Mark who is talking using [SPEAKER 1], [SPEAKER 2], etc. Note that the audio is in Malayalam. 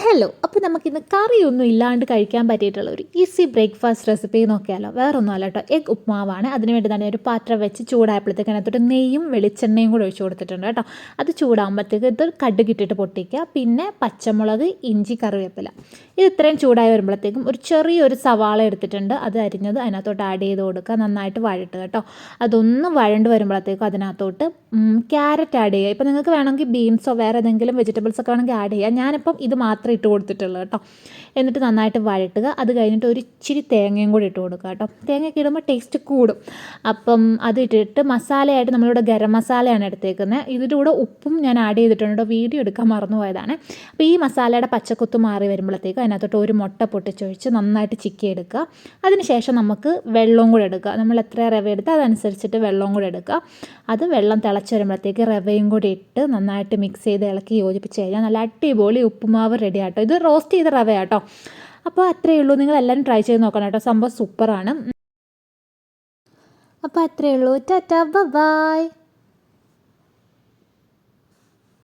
[SPEAKER 1] ഹലോ, അപ്പോൾ നമുക്കിന്ന് കറിയൊന്നും ഇല്ലാണ്ട് കഴിക്കാൻ പറ്റിയിട്ടുള്ള ഒരു ഈസി ബ്രേക്ക്ഫാസ്റ്റ് റെസിപ്പി നോക്കിയാലോ. വേറൊന്നും അല്ല കേട്ടോ, എഗ് ഉപ്മാവാണ്. അതിന് വേണ്ടി തന്നെ ഒരു പാത്രം വെച്ച് ചൂടായപ്പോഴത്തേക്ക് അതിനകത്തോട്ട് നെയ്യും വെളിച്ചെണ്ണയും കൂടെ ഒഴിച്ച് കൊടുത്തിട്ടുണ്ട് കേട്ടോ. അത് ചൂടാകുമ്പോഴത്തേക്ക് ഇത് കടുകിട്ടിട്ട് പൊട്ടിക്കുക, പിന്നെ പച്ചമുളക്, ഇഞ്ചി, കറിവേപ്പില. ഇത് ഇത്രയും ചൂടായി വരുമ്പോഴത്തേക്കും ഒരു ചെറിയൊരു സവാള എടുത്തിട്ടുണ്ട്, അത് അരിഞ്ഞത് അതിനകത്തോട്ട് ആഡ് ചെയ്ത് കൊടുക്കുക. നന്നായിട്ട് വഴട്ടുക കേട്ടോ. അതൊന്ന് വഴണ്ട് വരുമ്പോഴത്തേക്കും അതിനകത്തോട്ട് ക്യാരറ്റ് ആഡ് ചെയ്യുക. ഇപ്പോൾ നിങ്ങൾക്ക് വേണമെങ്കിൽ ബീൻസോ വേറെ ഏതെങ്കിലും വെജിറ്റബിൾസ് ഒക്കെ വേണമെങ്കിൽ ആഡ് ചെയ്യുക. ഞാനിപ്പം ഇത് മാത്രമേ ഇട്ട് കൊടുത്തിട്ടുള്ളൂ കേട്ടോ. എന്നിട്ട് നന്നായിട്ട് വഴട്ടുക. അത് കഴിഞ്ഞിട്ട് ഒരു ഇച്ചിരി തേങ്ങയും കൂടി ഇട്ട് കൊടുക്കുക കേട്ടോ. തേങ്ങയൊക്കെ ഇടുമ്പോൾ ടേസ്റ്റ് കൂടും. അപ്പം അത് ഇട്ടിട്ട് മസാലയായിട്ട് നമ്മളിവിടെ ഗരം മസാലയാണ് എടുത്തേക്കുന്നത്. ഇതിൻ്റെ കൂടെ ഉപ്പും ഞാൻ ആഡ് ചെയ്തിട്ടുണ്ട്. വീഡിയോ എടുക്കാൻ മറന്നുപോയതാണ്. അപ്പോൾ ഈ മസാലയുടെ പച്ചക്കുത്ത് മാറി വരുമ്പോഴത്തേക്കും അതിനകത്തോട്ട് ഒരു മുട്ട പൊട്ടിച്ചൊഴിച്ച് നന്നായിട്ട് ചിക്കി എടുക്കുക. അതിനുശേഷം നമുക്ക് വെള്ളവും കൂടെ എടുക്കുക. നമ്മൾ എത്ര റവ എടുത്ത് അതനുസരിച്ചിട്ട് വെള്ളവും കൂടെ എടുക്കുക. അത് വെള്ളം തിളച്ച് വരുമ്പോഴത്തേക്ക് റവയും കൂടി ഇട്ട് നന്നായിട്ട് മിക്സ് ചെയ്ത് ഇളക്കി യോജിപ്പിച്ച് കഴിഞ്ഞാൽ നല്ല അടിപൊളി ഉപ്പുമാവ് റെഡി ആട്ടോ. ഇത് റോസ്റ്റ് ചെയ്ത റവ ആട്ടോ. അപ്പോൾ അത്രയേ ഉള്ളൂ. നിങ്ങളെല്ലാവരും ട്രൈ ചെയ്ത് നോക്കണം കേട്ടോ. സംഭവം സൂപ്പറാണ്. അപ്പോൾ അത്രയേ ഉള്ളൂ. ടാറ്റാ, ബൈ.